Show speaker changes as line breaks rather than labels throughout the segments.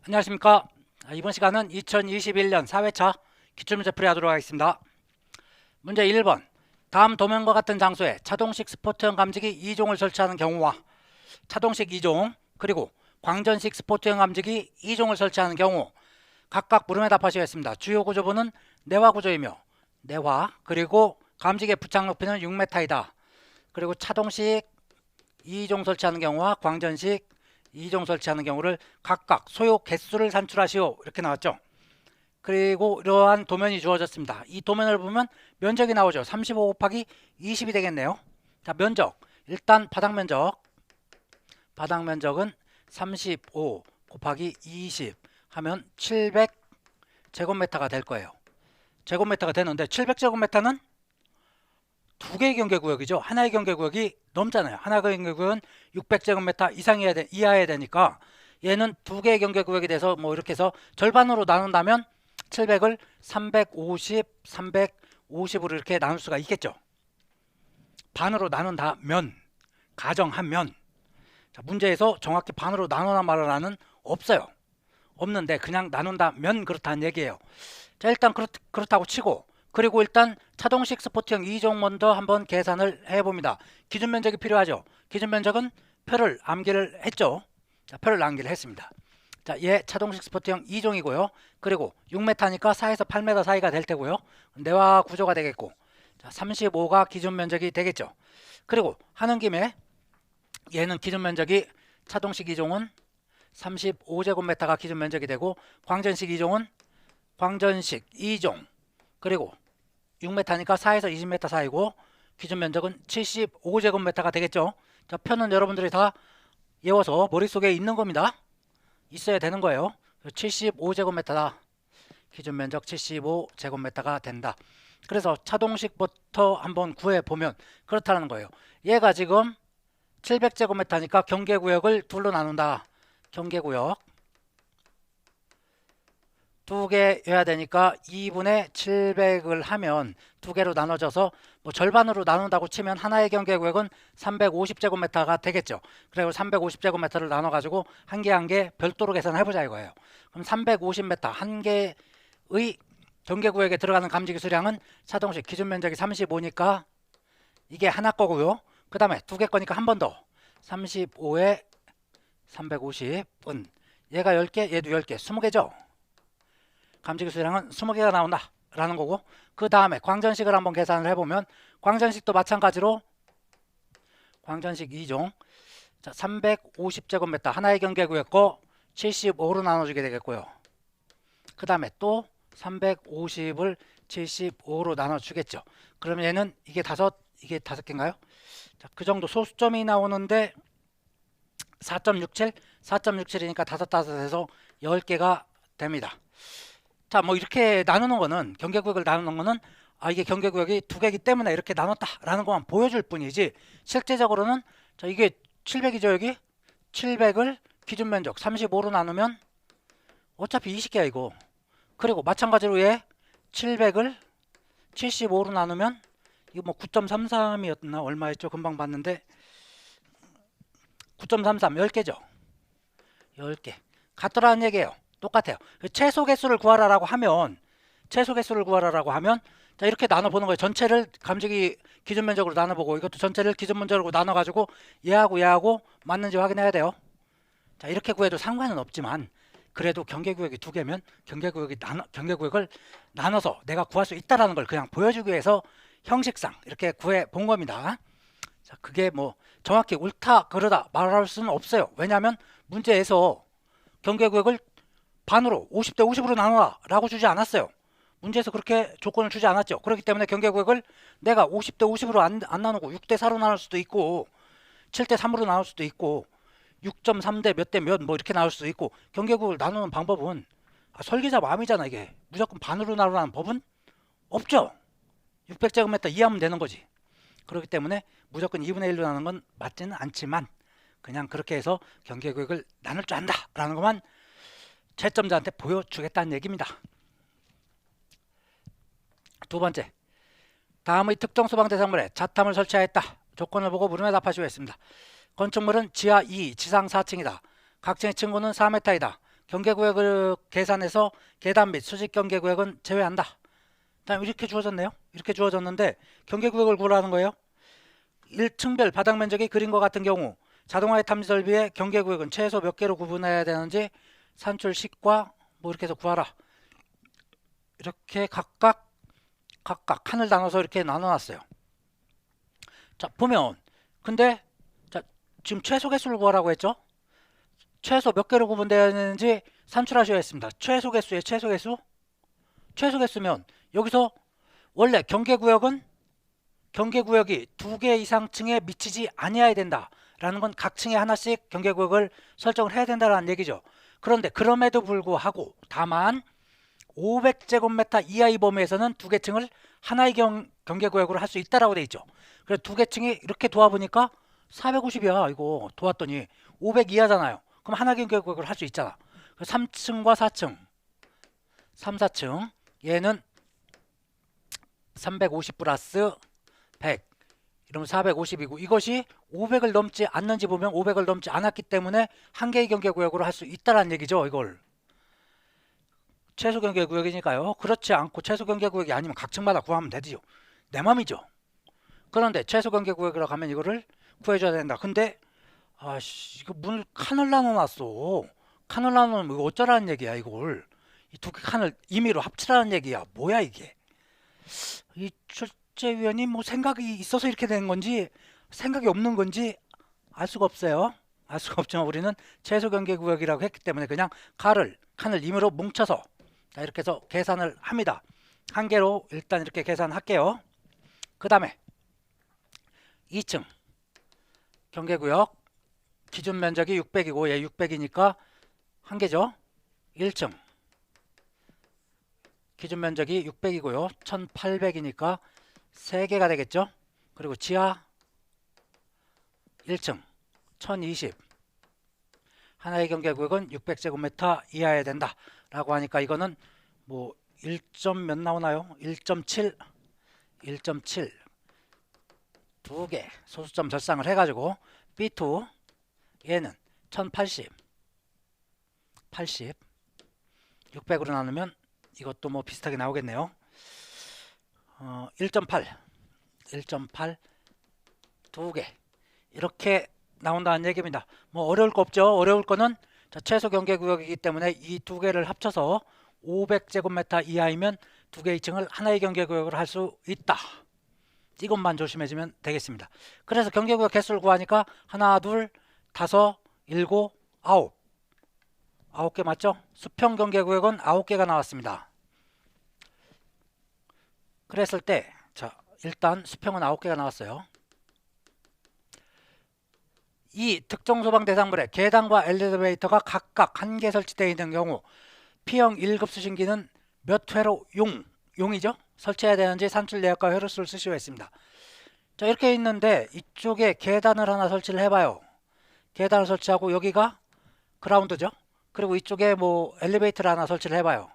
안녕하십니까. 이번 시간은 2021년 4회차 기출문제 풀이하도록 하겠습니다. 문제 1번. 다음 도면과 같은 장소에 차동식 스포트형 감지기 2종을 설치하는 경우와 차동식 2종 그리고 광전식 스포트형 감지기 2종을 설치하는 경우 각각 물음에 답하시겠습니다. 주요 구조부는 내화 구조이며 내화 그리고 감지기의 부착 높이는 6m이다. 그리고 차동식 2종 설치하는 경우와 광전식 2종 설치하는 경우를 각각 소요 개수를 산출하시오. 이렇게 나왔죠. 그리고 이러한 도면이 주어졌습니다. 이 도면을 보면 면적이 나오죠. 35 곱하기 20이 되겠네요. 자, 면적. 일단 바닥면적은 35 곱하기 20 하면 700제곱미터가 될 거예요. 제곱미터가 되는데 700제곱미터는 두 개의 경계구역이죠. 하나의 경계구역이 넘잖아요. 하나의 경계구역은 600제곱미터 이하여야 되니까 얘는 두 개의 경계구역이 돼서 뭐 이렇게 해서 절반으로 나눈다면 700을 350, 350으로 이렇게 나눌 수가 있겠죠. 반으로 나눈다면, 가정하면. 자, 문제에서 정확히 반으로 나누나 말아라는 없어요. 없는데 그냥 나눈다면 그렇다는 얘기예요. 자, 일단 그렇다고 치고 그리고 일단 차동식 스포트형 2종 먼저 한번 계산을 해봅니다. 기준 면적이 필요하죠. 기준 면적은 표를 암기를 했죠. 자, 표를 암기를 했습니다. 자, 얘 차동식 스포트형 2종이고요. 그리고 6m니까 4에서 8m 사이가 될 테고요. 내화 구조가 되겠고, 자, 35가 기준 면적이 되겠죠. 그리고 하는 김에 얘는 기준 면적이 차동식 2종은 35제곱미터가 기준 면적이 되고 광전식 2종은 광전식 2종 그리고 6m니까 4에서 20m 사이고 기준 면적은 75제곱미터가 되겠죠. 자, 표는 여러분들이 다 외워서 머릿속에 있는 겁니다. 있어야 되는 거예요. 75제곱미터다. 기준 면적 75제곱미터가 된다. 그래서 차동식부터 한번 구해보면 그렇다는 거예요. 얘가 지금 700제곱미터니까 경계구역을 둘로 나눈다. 경계구역 두 개여야 되니까 2분의 700을 하면 두 개로 나눠져서 뭐 절반으로 나눈다고 치면 하나의 경계구역은 350제곱미터가 되겠죠. 그리고 350제곱미터를 나눠가지고 한 개 한 개 별도로 계산해보자 이거예요. 그럼 350m 한 개의 경계구역에 들어가는 감지기 수량은 차동식 기준 면적이 35니까 이게 하나 거고요. 그 다음에 두 개 거니까 한 번 더 35에 350은 얘가 10개 얘도 10개 20개죠. 감지기 수량은 20개가 나온다 라는 거고, 그 다음에 광전식을 한번 계산을 해보면 광전식도 마찬가지로 광전식 2종 350제곱미터 하나의 경계구역 거 75로 나눠주게 되겠고요. 그 다음에 또 350을 75로 나눠주겠죠. 그러면 얘는 이게 이게 다섯 개인가요? 자, 그 정도 소수점이 나오는데 4.67? 4.67이니까 다섯 해서 10개가 됩니다. 자, 뭐 이렇게 나누는 거는 경계구역을 나누는 거는 이게 경계구역이 두 개이기 때문에 이렇게 나눴다라는 것만 보여줄 뿐이지 실제적으로는 자, 이게 700이죠 여기? 700을 기준 면적 35로 나누면 어차피 20개야 이거. 그리고 마찬가지로 얘 700을 75로 나누면 이거 뭐 9.33이었나 얼마였죠? 금방 봤는데 9.33 10개죠. 10개 같더라는 얘기예요. 똑같아요. 최소 개수를 구하라라고 하면 자, 이렇게 나눠보는 거예요. 전체를 감지기 기준 면적으로 나눠보고 이것도 전체를 기준 면적으로 나눠가지고 얘하고 맞는지 확인해야 돼요. 자, 이렇게 구해도 상관은 없지만 그래도 경계구역이 두 개면 경계구역을 나눠서 내가 구할 수 있다라는 걸 그냥 보여주기 위해서 형식상 이렇게 구해 본 겁니다. 자, 그게 뭐 정확히 옳다 그러다 말할 수는 없어요. 왜냐하면 문제에서 경계구역을 반으로 50대 50으로 나눠라 라고 주지 않았어요. 문제에서 그렇게 조건을 주지 않았죠. 그렇기 때문에 경계구역을 내가 50대 50으로 안 나누고 6대 4로 나눌 수도 있고 7대 3으로 나눌 수도 있고 6.3대 몇 대 몇 뭐 이렇게 나눌 수도 있고 경계구역을 나누는 방법은 설계자 마음이잖아. 이게 무조건 반으로 나누라는 법은 없죠. 600제곱미터 이하면 되는 거지. 그렇기 때문에 무조건 2분의 1로 나누는 건 맞지는 않지만 그냥 그렇게 해서 경계구역을 나눌 줄 안다 라는 것만 채점자한테 보여주겠다는 얘기입니다. 두 번째, 다음의 특정 소방 대상물에 자탐을 설치하였다. 조건을 보고 물음에 답하시오 했습니다. 건축물은 지하 2, 지상 4층이다. 각 층의 층고는 4m이다. 경계구역을 계산해서 계단 및 수직 경계구역은 제외한다. 다음 이렇게 주어졌네요. 이렇게 주어졌는데 경계구역을 구하라는 거예요. 1층별 바닥 면적이 그림과 같은 경우 자동화의 탐지 설비의 경계구역은 최소 몇 개로 구분해야 되는지 산출식과 뭐 이렇게 해서 구하라. 이렇게 각각 칸을 나눠서 이렇게 나눠놨어요. 자 보면 근데 자, 지금 최소 개수를 구하라고 했죠. 최소 몇 개로 구분되어야 되는지 산출하셔야 했습니다. 최소 개수의 최소 개수? 최소 개수면 여기서 원래 경계구역이 2개 이상 층에 미치지 아니어야 된다 라는 건 각 층에 하나씩 경계구역을 설정을 해야 된다는 얘기죠. 그런데 그럼에도 불구하고 다만 500제곱미터 이하의 범위에서는 2개 층을 하나의 경계구역으로 할 수 있다라고 돼 있죠. 그래서 2개 층이 이렇게 도와보니까 450이야. 이거 도왔더니 500 이하잖아요. 그럼 하나 경계구역을 할 수 있잖아. 3층과 4층 3, 4층 얘는 350 플러스 100 이러면 450이고 이것이 500을 넘지 않는지 보면 500을 넘지 않았기 때문에 한 개의 경계구역으로 할 수 있다는 얘기죠. 이걸 최소 경계구역이니까요. 그렇지 않고 최소 경계구역이 아니면 각 층마다 구하면 되지요. 내 맘이죠. 그런데 최소 경계구역이라고 하면 이거를 구해줘야 된다. 근데 아씨 이거 문을 칸을 나눠놨어. 칸을 나누면 이거 어쩌라는 얘기야. 이걸 이 2개 칸을 임의로 합치라는 얘기야. 뭐야 이게. 이 출제위원이 뭐 생각이 있어서 이렇게 된 건지 생각이 없는 건지 알 수가 없어요. 알 수가 없지만 우리는 최소 경계구역이라고 했기 때문에 그냥 칸을 임의로 뭉쳐서 이렇게 해서 계산을 합니다. 한 개로 일단 이렇게 계산할게요. 그 다음에 2층 경계구역 기준 면적이 600이고 얘 600이니까 한 개죠. 1층 기준 면적이 600이고요. 1800이니까 3개가 되겠죠. 그리고 지하 1층 1020 하나의 경계구역은 600제곱미터 이하여야 된다 라고 하니까 이거는 뭐 1점 몇 나오나요? 1.7 2개 소수점 절상을 해가지고 B2 얘는 1080 600으로 나누면 이것도 뭐 비슷하게 나오겠네요. 1.8 2개 이렇게 나온다는 얘기입니다. 뭐 어려울 거 없죠. 어려울 거는 자, 최소 경계구역이기 때문에 이 2개를 합쳐서 500제곱미터 이하이면 2개 2층을 하나의 경계구역으로 할 수 있다. 이것만 조심해주면 되겠습니다. 그래서 경계구역 개수를 구하니까 하나, 둘, 다섯, 일곱, 아홉 9개 맞죠? 수평 경계구역은 9개가 나왔습니다. 그랬을 때 자 일단 수평은 9개가 나왔어요. 이 특정 소방 대상물에 계단과 엘리베이터가 각각 한 개 설치되어 있는 경우 P형 1급 수신기는 몇 회로 용이죠? 설치해야 되는지 산출 내역과 회로수를 쓰시오 했습니다. 자 이렇게 있는데 이쪽에 계단을 하나 설치를 해봐요. 계단을 설치하고 여기가 그라운드죠. 그리고 이쪽에 뭐 엘리베이터를 하나 설치를 해봐요.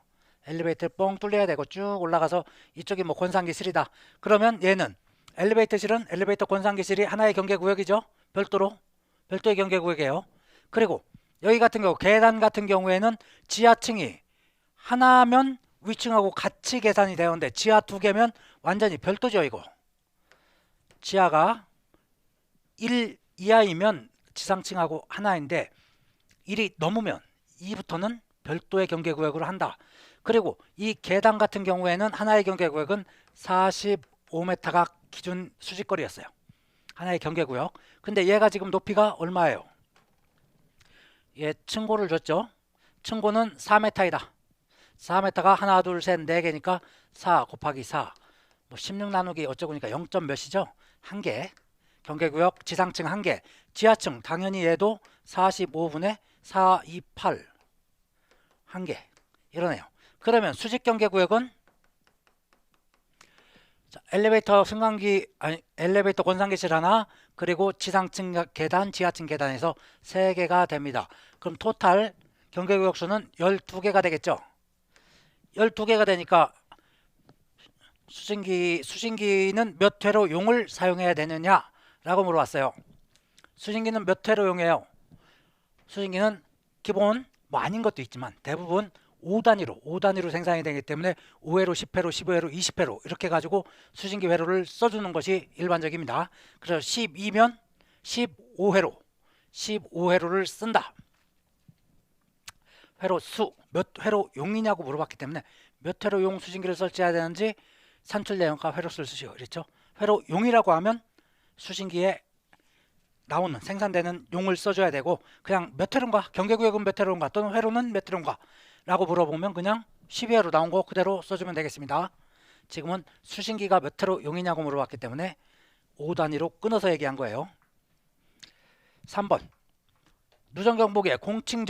엘리베이터를 뻥 뚫려야 되고 쭉 올라가서 이쪽이 뭐 권상기실이다. 그러면 얘는 엘리베이터실은 엘리베이터 권상기실이 하나의 경계구역이죠. 별도의 경계구역이에요. 그리고 여기 같은 경우 계단 같은 경우에는 지하층이 하나면 위층하고 같이 계산이 되는데 지하 2개면 완전히 별도죠. 이거 지하가 1 이하이면 지상층하고 하나인데 1이 넘으면 2부터는 별도의 경계구역으로 한다. 그리고 이 계단 같은 경우에는 하나의 경계구역은 45m가 기준 수직거리였어요. 하나의 경계구역. 근데 얘가 지금 높이가 얼마예요? 얘 층고를 줬죠. 층고는 4m이다. 4m가 하나, 둘, 셋, 4개니까 4 곱하기 4 뭐 16 나누기 어쩌고니까 0. 몇이죠? 1개. 경계구역 지상층 1개. 지하층 당연히 얘도 45분의 428 1개. 이러네요. 그러면 수직 경계구역은 자, 엘리베이터 엘리베이터 권상기실 하나 그리고 지상층 계단 지하층 계단에서 3개가 됩니다. 그럼 토탈 경계구역 수는 12개가 되겠죠. 12개가 되니까 수신기는 몇 회로 용을 사용해야 되느냐 라고 물어봤어요. 수신기는 몇 회로 용해요? 수신기는 기본 뭐 아닌 것도 있지만 대부분 5단위로 생산이 되기 때문에 5회로, 10회로, 15회로, 20회로 이렇게 가지고 수신기 회로를 써주는 것이 일반적입니다. 그래서 12면 15회로를 쓴다. 회로 수, 몇 회로 용이냐고 물어봤기 때문에 몇 회로 용 수신기를 설치해야 되는지 산출 내역과 회로수를 쓰시오. 그렇죠? 회로 용이라고 하면 수신기에 나오는 생산되는 용을 써줘야 되고, 그냥 몇 회로인가, 경계구역은 몇 회로인가, 또는 회로는 몇 회로인가 라고 물어보면 그냥 12회로 나온 거 그대로 써주면 되겠습니다. 지금은 수신기가 몇 회로 용이냐고 물어봤기 때문에 5단위로 끊어서 얘기한 거예요. 3번 누전경보기에 공칭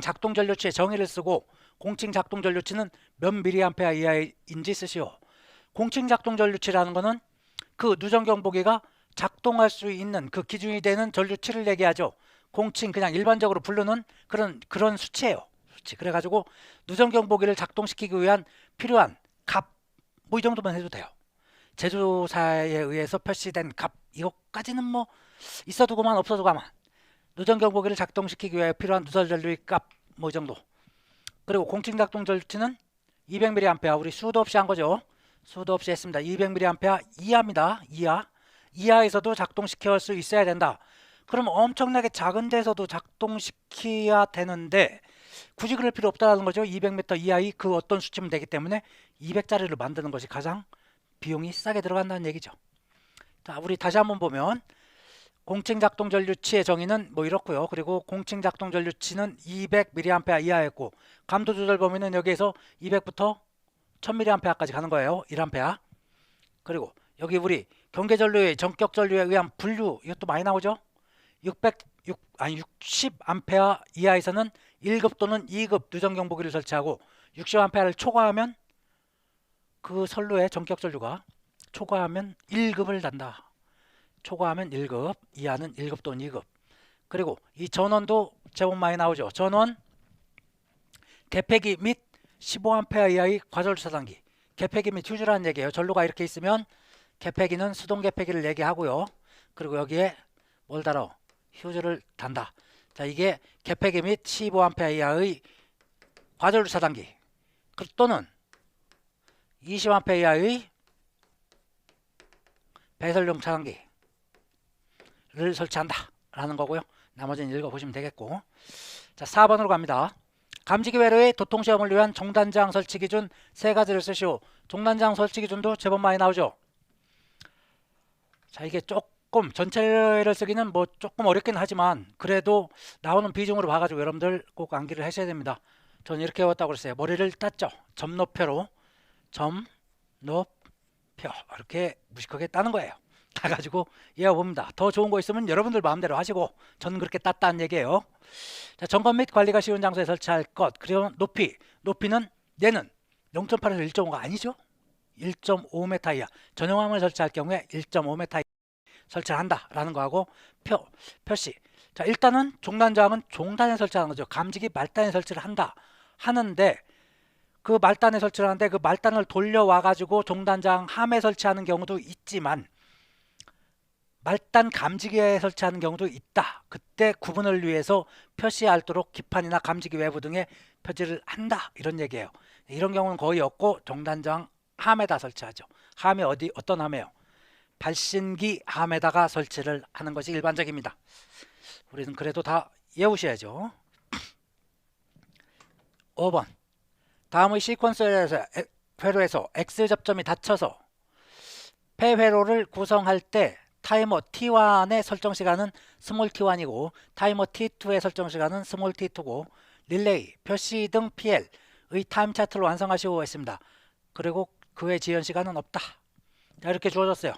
작동 전류치의 정의를 쓰고 공칭 작동 전류치는 몇 mA 이하인지 쓰시오. 공칭 작동 전류치라는 거는 그 누전경보기가 작동할 수 있는 그 기준이 되는 전류치를 얘기하죠. 공칭 그냥 일반적으로 부르는 그런 수치예요. 수치. 그래가지고 누전경보기를 작동시키기 위한 필요한 값, 뭐 이 정도만 해도 돼요. 제조사에 의해서 표시된 값, 이것까지는 뭐 있어도 그만 없어도 그만. 누전경보기를 작동시키기 위해 필요한 누설전류의 값, 뭐 이 정도. 그리고 공칭 작동 전류치는 200mA, 우리 수도 없이 한 거죠. 수도 없이 했습니다. 200mA 이하입니다. 이하에서도 작동시킬 수 있어야 된다. 그럼 엄청나게 작은 데서도 작동시켜야 되는데 굳이 그럴 필요 없다는 거죠. 200m 이하의 그 어떤 수치면 되기 때문에 200짜리를 만드는 것이 가장 비용이 싸게 들어간다는 얘기죠. 자, 우리 다시 한번 보면 공칭 작동 전류치의 정의는 뭐 이렇고요. 그리고 공칭 작동 전류치는 200mA 이하였고, 감도 조절 범위는 여기에서 200부터 1000mA까지 가는 거예요. 1A. 그리고 여기 우리 경계전류의 전격 전류에 의한 분류, 이것도 많이 나오죠. 60A 이하에서는 1급 또는 2급 누전경보기를 설치하고 60A를 초과하면 그 선로의 전격 전류가 초과하면 1급을 단다. 초과하면 1급, 이하는 1급 또는 2급. 그리고 이 전원도 제법 많이 나오죠. 전원, 개폐기 및 15A 이하의 과전류 차단기. 개폐기 및 휴지라는 얘기예요. 전로가 이렇게 있으면 개폐기는 수동 개폐기를 얘기하고요. 그리고 여기에 뭘 달아? 휴지를 단다. 자, 이게 개폐기 및 15A 이하의 과전류 차단기 또는 20A 이하의 배설용 차단기를 설치한다 라는 거고요. 나머지는 읽어보시면 되겠고. 자, 4번으로 갑니다. 감지기 회로의 도통시험을 위한 종단장 설치 기준 3가지를 쓰시오. 종단장 설치 기준도 제법 많이 나오죠. 자, 이게 조금 전체를 쓰기는 뭐 조금 어렵긴 하지만 그래도 나오는 비중으로 봐가지고 여러분들 꼭 암기를 하셔야 됩니다. 저는 이렇게 외웠다고 그랬어요. 머리를 땄죠. 점노표로 점노표 이렇게 무식하게 따는 거예요. 따가지고 외워봅니다. 더 좋은 거 있으면 여러분들 마음대로 하시고 저는 그렇게 땄다는 얘기예요. 자, 점검 및 관리가 쉬운 장소에 설치할 것. 그리고 높이는 얘는 0.8에서 1.5가 아니죠. 1.5m 이하. 전용함을 설치할 경우에 1.5m 설치를 한다라는 거하고 표시. 자, 일단은 종단장은 종단에 설치하는 거죠. 감지기 말단에 설치를 하는데 그 말단에 설치를 하는데 그 말단을 돌려와 가지고 종단장 함에 설치하는 경우도 있지만 말단 감지기에 설치하는 경우도 있다. 그때 구분을 위해서 표시할도록 기판이나 감지기 외부 등에 표시를 한다. 이런 얘기예요. 이런 경우는 거의 없고 종단장 함에다 설치하죠. 함이 어떤 함이에요? 발신기 함에다가 설치를 하는 것이 일반적입니다. 우리는 그래도 다 외우셔야죠. 5번 다음의 시퀀스 회로에서 X접점이 닫혀서 폐회로를 구성할 때 타이머 T1의 설정 시간은 스몰 t1이고 타이머 T2의 설정 시간은 스몰 t2고 릴레이, 표시 등 PL의 타임 차트를 완성하시고 있습니다. 그리고 그의 지연 시간은 없다. 자, 이렇게 주어졌어요.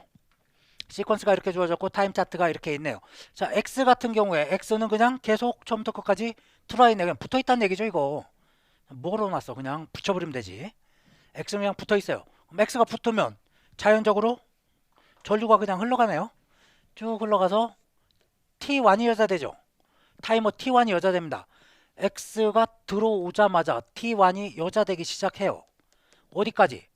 시퀀스가 이렇게 주어졌고 타임 차트가 이렇게 있네요. 자, X 같은 경우에 X는 그냥 계속 처음부터 끝까지 들어와 있네. 그냥 붙어 있다는 얘기죠. 이거 뭐로 놨어? 그냥 붙여버리면 되지. X는 그냥 붙어 있어요. 그럼 X가 붙으면 자연적으로 전류가 그냥 흘러가네요. 쭉 흘러가서 T1이 여자되죠. 타이머 T1이 여자됩니다. X가 들어오자마자 T1이 여자되기 시작해요. 어디까지?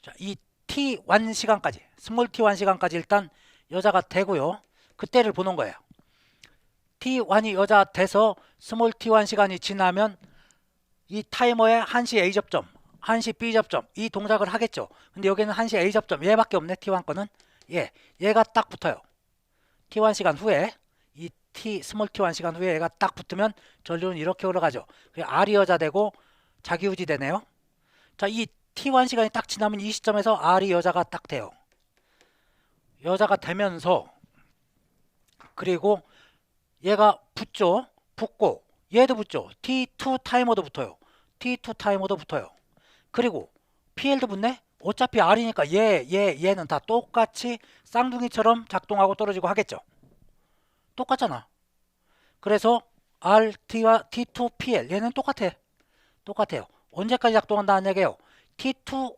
자, 이 T1 시간까지, 스몰 T1 시간까지 일단 여자가 되고요. 그때를 보는 거예요. T1이 여자 돼서 스몰 T1 시간이 지나면 이 타이머에 1시 A 접점, 1시 B 접점 이 동작을 하겠죠. 근데 여기는 1시 A 접점 얘밖에 없네. T1 거는 얘가 딱 붙어요. T1 시간 후에 이 스몰 T1 시간 후에 얘가 딱 붙으면 전류는 이렇게 흘러가죠. R이 여자 되고 자기유지 되네요. 자, 이 T1 시간이 딱 지나면 이 시점에서 R이 여자가 딱 돼요. 여자가 되면서 그리고 얘가 붙죠. 붙고 얘도 붙죠. T2 타이머도 붙어요. T2 타이머도 붙어요. 그리고 PL도 붙네. 어차피 R이니까 얘는 다 똑같이 쌍둥이처럼 작동하고 떨어지고 하겠죠. 똑같잖아. 그래서 RT와 T2 PL 얘는 똑같아요. 언제까지 작동한다는 얘기예요. T2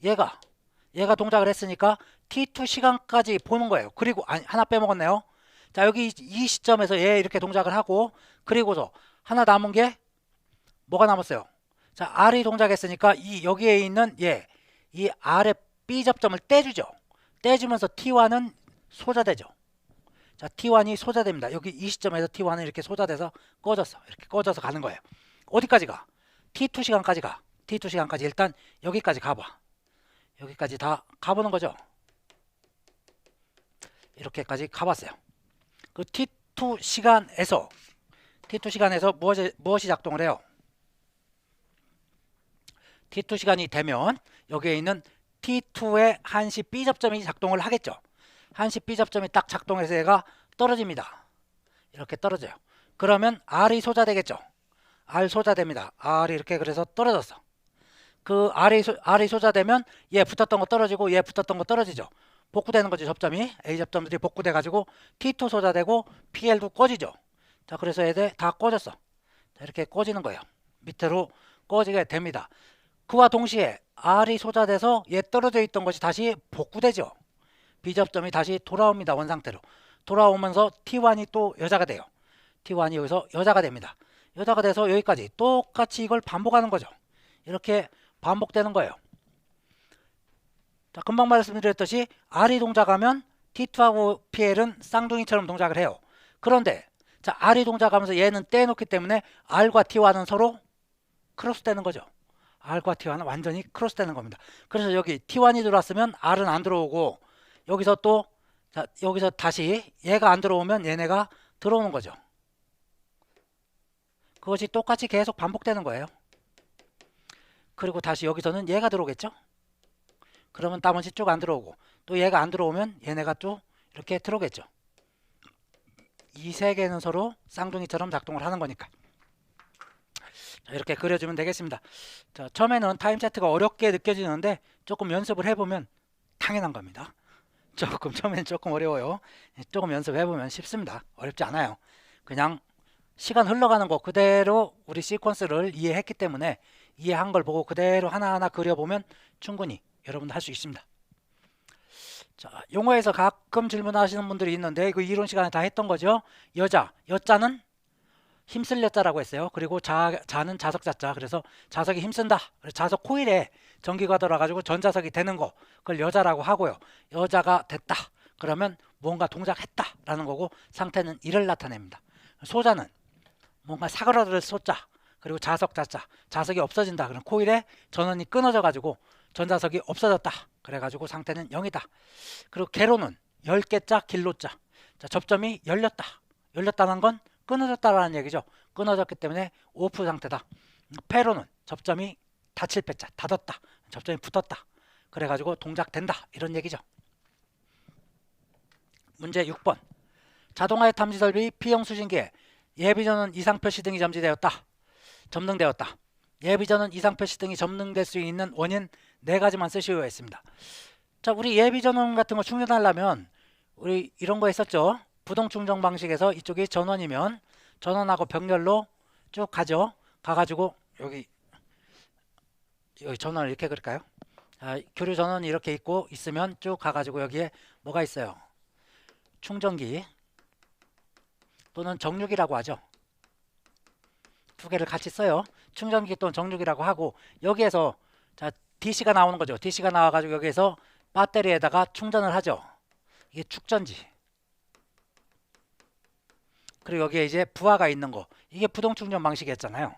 얘가 동작을 했으니까 T2 시간까지 보는 거예요. 그리고 하나 빼먹었네요. 자, 여기 이 시점에서 얘 이렇게 동작을 하고 그리고서 하나 남은 게 뭐가 남았어요? 자, R이 동작했으니까 여기에 있는 이 R의 B 접점을 떼주죠. 떼주면서 T1은 소자되죠. 자, T1이 소자됩니다. 여기 이 시점에서 T1은 이렇게 소자돼서 꺼졌어. 이렇게 꺼져서 가는 거예요. 어디까지 가? T2 시간까지 가. T2 시간까지 일단 여기까지 가봐. 여기까지 다 가보는 거죠. 이렇게까지 가봤어요. 그 T2 시간에서 무엇이 작동을 해요? T2 시간이 되면 여기에 있는 T2의 1시 B 접점이 작동을 하겠죠. 1시 B 접점이 딱 작동해서 얘가 떨어집니다. 이렇게 떨어져요. 그러면 R이 소자되겠죠. R 소자됩니다. R이 이렇게 그래서 떨어졌어. 그 R이 소자되면 얘 붙었던 거 떨어지고 얘 붙었던 거 떨어지죠. 복구되는 거죠. 접점이 A 접점들이 복구돼 가지고 T2 소자되고 PL도 꺼지죠. 자, 그래서 얘들 다 꺼졌어. 자, 이렇게 꺼지는 거예요. 밑으로 꺼지게 됩니다. 그와 동시에 R이 소자돼서 얘 떨어져 있던 것이 다시 복구되죠. B 접점이 다시 돌아옵니다. 원상태로 돌아오면서 T1이 또 여자가 돼요. T1이 여기서 여자가 됩니다. 여자가 돼서 여기까지 똑같이 이걸 반복하는 거죠. 이렇게 반복되는 거예요. 자, 금방 말씀드렸듯이 R이 동작하면 T2하고 PL은 쌍둥이처럼 동작을 해요. 그런데 자, R이 동작하면서 얘는 떼놓기 때문에 R과 T1은 서로 크로스되는 거죠. R과 T1은 완전히 크로스되는 겁니다. 그래서 여기 T1이 들어왔으면 R은 안 들어오고 여기서 또 여기서 다시 얘가 안 들어오면 얘네가 들어오는 거죠. 그것이 똑같이 계속 반복되는 거예요. 그리고 다시 여기서는 얘가 들어오겠죠. 그러면 나머지 쭉 안 들어오고 또 얘가 안 들어오면 얘네가 또 이렇게 들어오겠죠. 이 세 개는 서로 쌍둥이처럼 작동을 하는 거니까. 자, 이렇게 그려주면 되겠습니다. 자, 처음에는 타임 차트가 어렵게 느껴지는데 조금 연습을 해보면 당연한 겁니다. 처음에는 조금 어려워요. 조금 연습해보면 쉽습니다. 어렵지 않아요. 그냥 시간 흘러가는 거 그대로 우리 시퀀스를 이해했기 때문에 이해한 걸 보고 그대로 하나하나 그려보면 충분히 여러분도 할 수 있습니다. 자, 용어에서 가끔 질문하시는 분들이 있는데 이거 이론 시간에 다 했던 거죠. 여자는 힘쓸 여자라고 했어요. 그리고 자는 자석 자자. 그래서 자석이 힘쓴다. 자석 코일에 전기가 들어가지고 전자석이 되는 거 그걸 여자라고 하고요. 여자가 됐다. 그러면 뭔가 동작했다 라는 거고 상태는 이를 나타냅니다. 소자는 뭔가 사그라들 소자 그리고 자석 자자. 자석이 없어진다. 그럼 코일에 전원이 끊어져 가지고 전자석이 없어졌다. 그래가지고 상태는 0이다. 그리고 개로는 10개자 길로자. 자, 접점이 열렸다는 건 끊어졌다라는 얘기죠. 끊어졌기 때문에 오프 상태다. 페로는 접점이 닫힐 패자 닫았다. 접점이 붙었다. 그래가지고 동작된다. 이런 얘기죠. 문제 6번. 자동화의 탐지 설비 P형 수신기에 예비전원 이상 표시 등이 점등되었다. 예비전원 이상 표시 등이 점등될 수 있는 원인 4가지만 쓰시오 했습니다. 자, 우리 예비전원 같은 거 충전하려면 우리 이런 거 했었죠. 부동 충전 방식에서 이쪽이 전원이면 전원하고 병렬로 쭉 가죠. 가가지고 여기 전원을 이렇게 그릴까요? 교류 전원이 이렇게 있으면 쭉 가가지고 여기에 뭐가 있어요? 충전기 또는 정류기라고 하죠. 두 개를 같이 써요. 충전기 또는 정류기라고 하고 여기에서 자 DC가 나오는 거죠. DC가 나와가지고 여기에서 배터리에다가 충전을 하죠. 이게 축전지. 그리고 여기에 이제 부하가 있는 거, 이게 부동 충전 방식이었잖아요.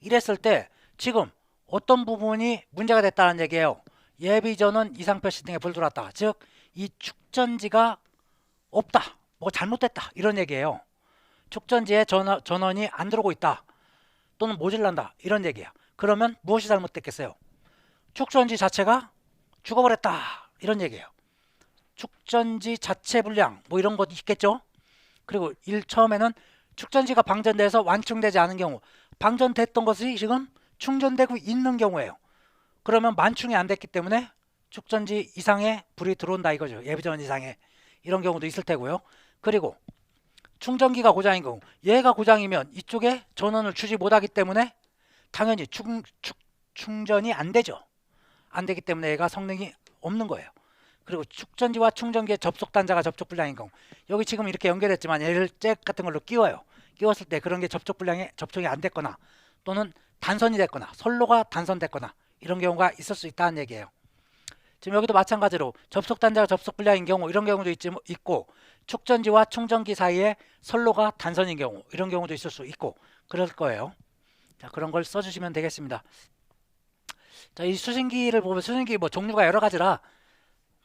이랬을 때 지금 어떤 부분이 문제가 됐다는 얘기예요. 예비 전원 이상 표시 등에 불 들어왔다. 즉 이 축전지가 없다, 뭐 잘못됐다, 이런 얘기예요. 축전지에 전원이 안 들어오고 있다 또는 모질란다, 이런 얘기야. 그러면 무엇이 잘못됐겠어요? 축전지 자체가 죽어버렸다, 이런 얘기예요. 축전지 자체 불량 뭐 이런 것도 있겠죠. 그리고 처음에는 축전지가 방전돼서 완충되지 않은 경우, 방전됐던 것이 지금 충전되고 있는 경우예요. 그러면 만충이 안 됐기 때문에 축전지 이상의 불이 들어온다 이거죠. 예비전 이상에. 이런 경우도 있을 테고요. 그리고 충전기가 고장인 경우, 얘가 고장이면 이쪽에 전원을 주지 못하기 때문에 당연히 충전이 안 되죠. 안 되기 때문에 얘가 성능이 없는 거예요. 그리고 축전지와 충전기의 접속 단자가 접촉 불량인 경우, 여기 지금 이렇게 연결했지만 얘를 잭 같은 걸로 끼워요. 끼웠을 때 그런 게 접촉이 안 됐거나 또는 단선이 됐거나 선로가 단선됐거나 이런 경우가 있을 수 있다는 얘기예요. 지금 여기도 마찬가지로 접속 단자가 접속 불량인 경우, 이런 경우도 있고, 축전지와 충전기 사이에 선로가 단선인 경우, 이런 경우도 있을 수 있고 그럴 거예요. 자, 그런 걸 써주시면 되겠습니다. 자, 이 수신기를 보면 수신기 뭐 종류가 여러 가지라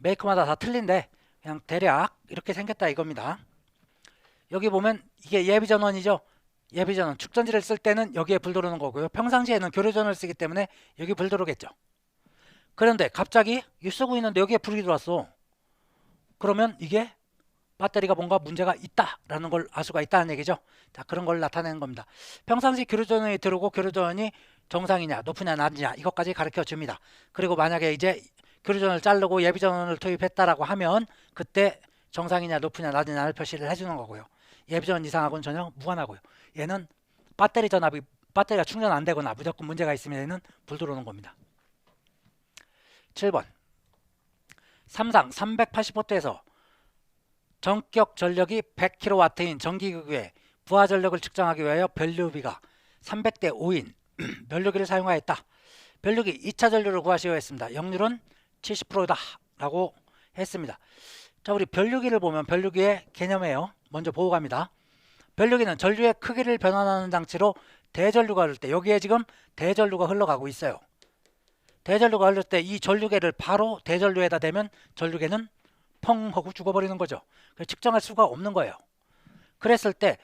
메이커마다 다 틀린데 그냥 대략 이렇게 생겼다 이겁니다. 여기 보면 이게 예비전원이죠. 예비전원, 축전지를 쓸 때는 여기에 불 들어오는 거고요. 평상시에는 교류전원을 쓰기 때문에 여기 불 들어오겠죠. 그런데 갑자기 쓰고 있는데 여기에 불이 들어왔어. 그러면 이게 배터리가 뭔가 문제가 있다라는 걸 알 수가 있다는 얘기죠. 자, 그런 걸 나타내는 겁니다. 평상시 교류전원이 들어오고 교류전원이 정상이냐 높으냐 낮으냐 이것까지 가르쳐 줍니다. 그리고 만약에 이제 교류전원을 자르고 예비전원을 투입했다라고 하면 그때 정상이냐 높으냐 낮으냐를 표시를 해주는 거고요. 예비전원 이상하고는 전혀 무관하고요. 얘는 배터리가 충전 안 되거나 무조건 문제가 있으면 얘는 불 들어오는 겁니다. 7번 삼상 380V에서 전격 전력이 100kW인 전기기구에 부하 전력을 측정하기 위하여 변류비가 300대 5인 변류기를 사용하였다. 변류기 2차 전류를 구하시오 했습니다. 역률은 70%다 라고 했습니다. 자, 우리 변류기를 보면 변류기의 개념이에요. 먼저 보고 갑니다. 변류기는 전류의 크기를 변환하는 장치로 대전류가 흐를 때, 여기에 지금 대전류가 흘러가고 있어요. 대전류가 흐를 때 이 전류계를 바로 대전류에다 대면 전류계는 펑 하고 죽어버리는 거죠. 측정할 수가 없는 거예요. 그랬을 때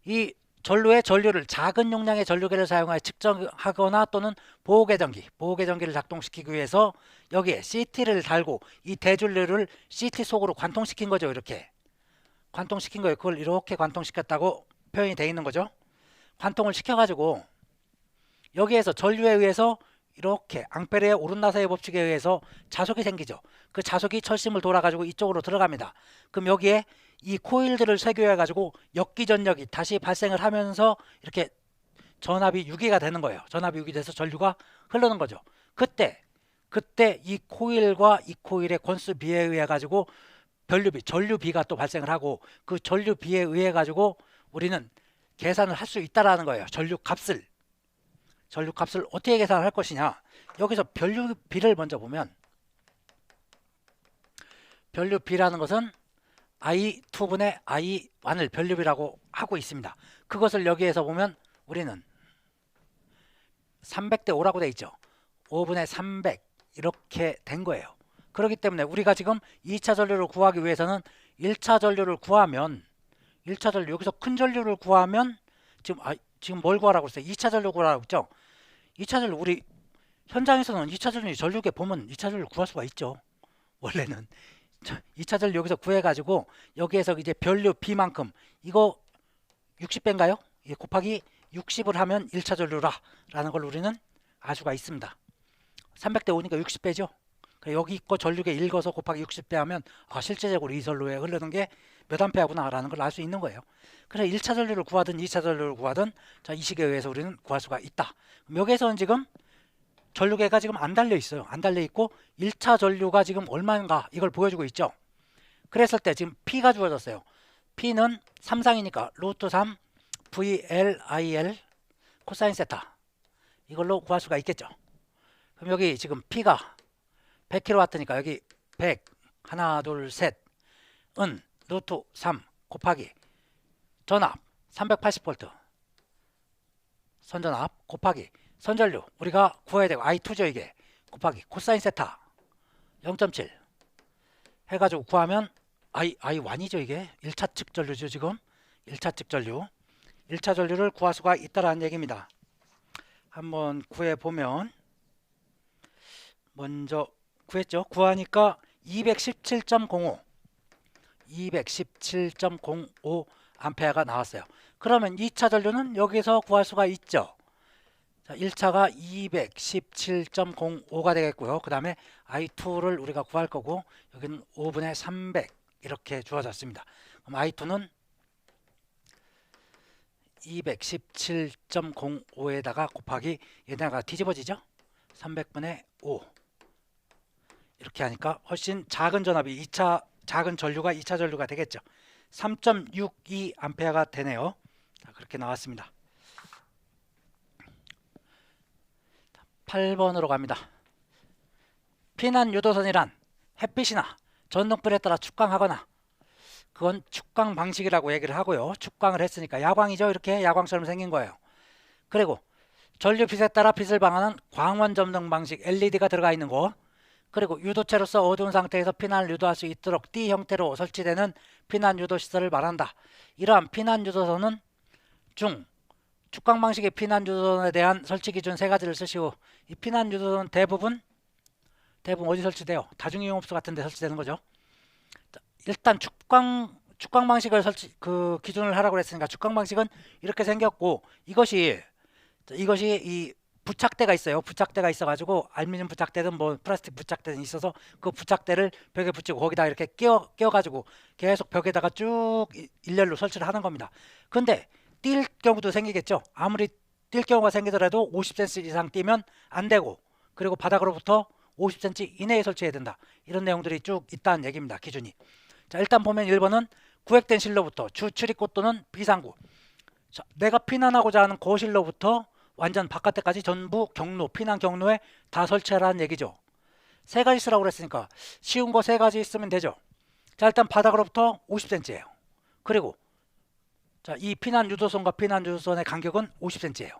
이 전류를 작은 용량의 전류계를 사용하여 측정하거나 또는 보호계전기를 작동시키기 위해서 여기에 CT를 달고 이 대전류를 CT 속으로 관통시킨 거죠. 이렇게 관통시킨 거예요. 그걸 이렇게 관통시켰다고 표현이 되어 있는 거죠. 관통을 시켜가지고 여기에서 전류에 의해서 이렇게 앙페르의 오른나사의 법칙에 의해서 자속이 생기죠. 그 자속이 철심을 돌아가지고 이쪽으로 들어갑니다. 그럼 여기에 이 코일들을 세교해 가지고 역기전력이 다시 발생을 하면서 이렇게 전압이 유기가 되는 거예요. 전압이 유기돼서 전류가 흐르는 거죠. 그때 이 코일과 이 코일의 권수 비에 의해 가지고 전류비가 또 발생을 하고, 그 전류비에 의해 가지고 우리는 계산을 할 수 있다라는 거예요. 전류값을 어떻게 계산을 할 것이냐. 여기서 변류비를 먼저 보면, 변류비라는 것은 I2분의 I1을 변류비라고 하고 있습니다. 그것을 여기에서 보면 우리는 300대 5라고 돼 있죠. 5분의 300 이렇게 된 거예요. 그렇기 때문에 우리가 지금 2차 전류를 구하기 위해서는 1차 전류를 구하면, 1차 전류, 여기서 큰 전류를 구하면 지금 뭘 구하라고 했어요? 2차 전류 구하라고 했죠. 2차 전류, 우리 현장에서는 2차 전류계 보면 2차 전류 구할 수가 있죠. 원래는 2차 전류 여기서 구해가지고 여기에서 이제 변류비만큼, 이거 60배인가요? 곱하기 60을 하면 1차 전류라는 걸 우리는 알 수가 있습니다. 300대 5니까 60배죠. 여기 거 전류계 읽어서 곱하기 60배 하면 실제적으로 이 전류에 흐르는 게 몇 암페어구나 라는 걸 알 수 있는 거예요. 그래서 1차 전류를 구하든 2차 전류를 구하든 이 식에 의해서 우리는 구할 수가 있다. 여기에서는 지금 전류계가 지금 안 달려 있어요. 안 달려 있고 1차 전류가 지금 얼마인가 이걸 보여주고 있죠. 그랬을 때 지금 P가 주어졌어요. P는 3상이니까 루트 3 VLIL 코사인 세타, 이걸로 구할 수가 있겠죠. 그럼 여기 지금 P가 100kW니까 여기 100 하나 둘 셋은 루트 3 곱하기 전압 380V 선전압 곱하기 선전류 우리가 구해야 되고 I2죠 이게 곱하기 코사인 세타 0.7 해가지고 구하면 I1이죠 이게 1차 측 전류죠 지금 1차 측 전류 1차 전류를 구할 수가 있다라는 얘기입니다. 한번 구해보면 먼저 구했죠. 구하니까 217.05 217.05 암페어가 나왔어요. 그러면 2차 전류는 여기서 구할 수가 있죠. 자, 1차가 217.05가 되겠고요. 그 다음에 I2를 우리가 구할 거고 여기는 5분의 300 이렇게 주어졌습니다. 그럼 I2는 217.05에다가 곱하기 얘네가 뒤집어지죠. 300분의 5 이렇게 하니까 훨씬 작은 전압이 2차 작은 전류가 2차 전류가 되겠죠. 3.62 암페어가 되네요. 자, 그렇게 나왔습니다. 8번으로 갑니다. 피난 유도선이란 햇빛이나 전등불에 따라 축광하거나 그건 축광 방식이라고 얘기를 하고요. 축광을 했으니까 야광이죠. 이렇게 야광처럼 생긴 거예요. 그리고 전류 빛에 따라 빛을 방하는 광원 점등 방식 LED가 들어가 있는 거 그리고 유도체로서 어두운 상태에서 피난을 유도할 수 있도록 D 형태로 설치되는 피난 유도 시설을 말한다. 이러한 피난 유도선은 축광 방식의 피난 유도선에 대한 설치 기준 세 가지를 쓰시고 이 피난 유도선 대부분 어디 설치돼요? 다중이용업소 같은 데 설치되는 거죠. 자, 일단 축광 방식을 기준을 하라고 했으니까 축광 방식은 이렇게 생겼고 이것이 이 부착대가 있어요. 부착대가 있어가지고 알루미늄 부착대든 뭐 플라스틱 부착대든 있어서 그 부착대를 벽에 붙이고 거기다 이렇게 끼워가지고 계속 벽에다가 쭉 일렬로 설치를 하는 겁니다. 근데 뛸 경우도 생기겠죠. 아무리 뛸 경우가 생기더라도 50cm 이상 뛰면 안 되고 그리고 바닥으로부터 50cm 이내에 설치해야 된다. 이런 내용들이 쭉 있다는 얘기입니다. 기준이. 자, 일단 보면 1번은 구획된 실로부터 주 출입구 또는 비상구. 자, 내가 피난하고자 하는 거실로부터 완전 바깥에까지 전부 경로, 피난 경로에 다 설치하라는 얘기죠. 세 가지 쓰라고 그랬으니까 쉬운 거 세 가지 쓰면 되죠. 자, 일단 바닥으로부터 50cm예요. 그리고 자, 이 피난 유도선과 피난 유도선의 간격은 50cm예요.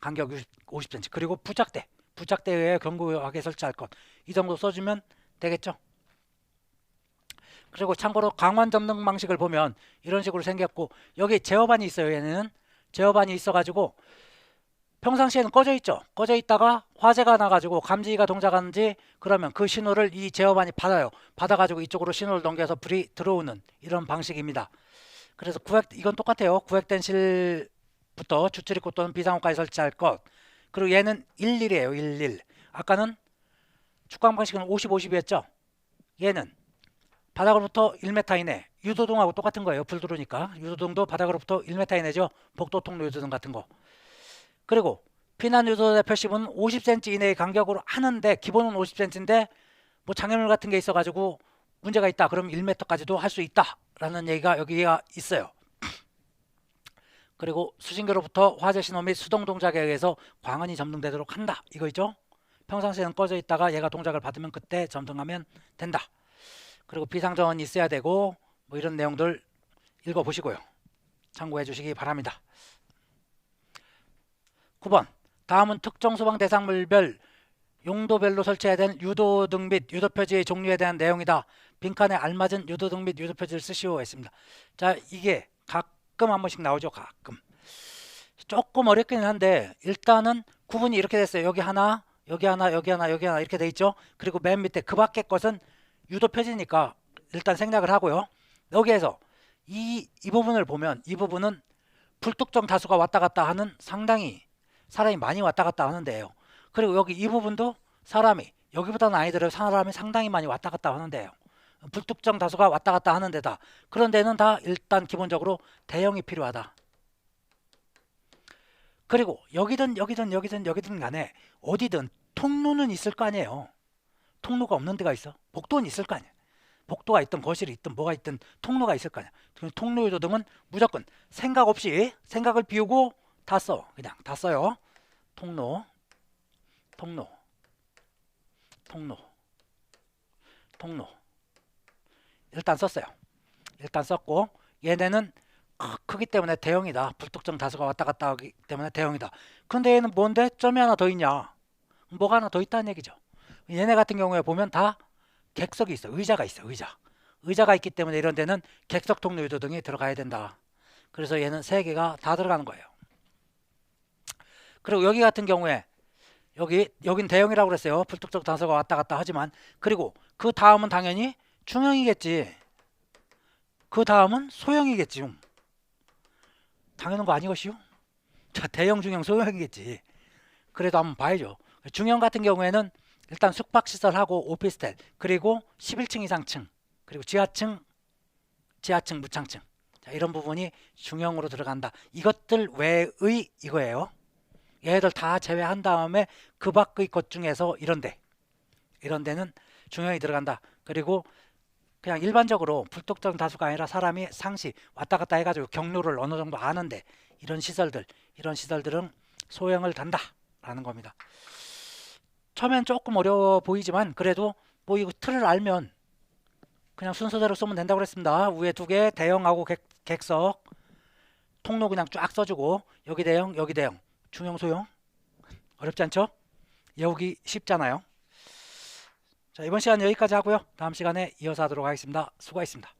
간격 50cm. 그리고 부착대에 견고하게 설치할 것. 이 정도 써주면 되겠죠. 그리고 참고로 강원 점등 방식을 보면 이런 식으로 생겼고 여기 제어반이 있어요. 얘는 제어반이 있어가지고 평상시에는 꺼져 있죠. 꺼져 있다가 화재가 나가지고 감지기가 동작하는지 그러면 그 신호를 이 제어반이 받아요. 받아가지고 이쪽으로 신호를 넘겨서 불이 들어오는 이런 방식입니다. 그래서 이건 똑같아요. 구획된 실부터 주출입구 또는 비상구까지 설치할 것. 그리고 얘는 11이에요. 11. 아까는 축광 방식은 50, 50이었죠. 얘는 바닥으로부터 1m 이내. 유도등하고 똑같은 거예요. 불 들어오니까. 유도등도 바닥으로부터 1m 이내죠. 복도 통로 유도등 같은 거. 그리고 피난 유도의 표시문은 50cm 이내의 간격으로 하는데 기본은 50cm인데 뭐 장애물 같은 게 있어가지고 문제가 있다. 그럼 1m까지도 할 수 있다라는 얘기가 여기가 있어요. 그리고 수신기로부터 화재 신호 및 수동 동작에 의해서 광원이 점등되도록 한다. 이거 있죠? 평상시에는 꺼져 있다가 얘가 동작을 받으면 그때 점등하면 된다. 그리고 비상전원이 있어야 되고 뭐 이런 내용들 읽어보시고요. 참고해 주시기 바랍니다. 9번 다음은 특정 소방 대상물별 용도별로 설치해야 되는 유도등 및 유도표지의 종류에 대한 내용이다. 빈칸에 알맞은 유도등 및 유도표지를 쓰시오 했습니다. 자, 이게 가끔 한 번씩 나오죠. 가끔. 조금 어렵긴 한데 일단은 구분이 이렇게 됐어요. 여기 하나, 여기 하나, 여기 하나, 여기 하나 이렇게 돼 있죠. 그리고 맨 밑에 그 밖의 것은 유도표지니까 일단 생략을 하고요. 여기에서 이 부분을 보면 이 부분은 불특정 다수가 왔다 갔다 하는 상당히 사람이 많이 왔다 갔다 하는데요. 그리고 여기 이 부분도 사람이 여기보다는 아니더라도 사람이 상당히 많이 왔다 갔다 하는데요. 불특정 다수가 왔다 갔다 하는 데다. 그런 데는 다 일단 기본적으로 대형이 필요하다. 그리고 여기든 간에 어디든 통로는 있을 거 아니에요. 통로가 없는 데가 있어? 복도는 있을 거 아니에요. 복도가 있든 거실이 있든 뭐가 있든 통로가 있을 거 아니에요. 통로 유도등은 무조건 생각 없이 생각을 비우고 다 써. 그냥 다 써요. 통로 일단 썼어요. 일단 썼고 얘네는 크기 때문에 대형이다. 불특정 다수가 왔다 갔다 하기 때문에 대형이다. 근데 얘는 뭔데? 점이 하나 더 있냐? 뭐가 하나 더 있다는 얘기죠. 얘네 같은 경우에 보면 다 객석이 있어. 의자가 있어. 의자가 있기 때문에 이런 데는 객석 통로 유도 등이 들어가야 된다. 그래서 얘는 세 개가 다 들어가는 거예요. 그리고 여기 같은 경우에 여긴 대형이라고 그랬어요. 불특정 다수가 왔다 갔다 하지만, 그리고 그 다음은 당연히 중형이겠지. 그 다음은 소형이겠지. 당연한 거 아니겠시요? 자, 대형, 중형, 소형이겠지. 그래도 한번 봐야죠. 중형 같은 경우에는 일단 숙박시설하고 오피스텔, 그리고 11층 이상층, 그리고 지하층, 무창층. 자, 이런 부분이 중형으로 들어간다. 이것들 외의 이거예요. 얘들 다 제외한 다음에 그 밖의 것 중에서 이런 데는 중형이 들어간다. 그리고 그냥 일반적으로 불특정 다수가 아니라 사람이 상시 왔다 갔다 해가지고 경로를 어느 정도 아는데 이런 시설들은 소형을 단다라는 겁니다. 처음엔 조금 어려워 보이지만 그래도 뭐 이거 틀을 알면 그냥 순서대로 쓰면 된다고 그랬습니다. 위에 두 개 대형하고 객석 통로 그냥 쫙 써주고 여기 대형 중형 소형 어렵지 않죠? 여기 쉽잖아요. 자, 이번 시간 여기까지 하고요. 다음 시간에 이어서 하도록 하겠습니다. 수고하셨습니다.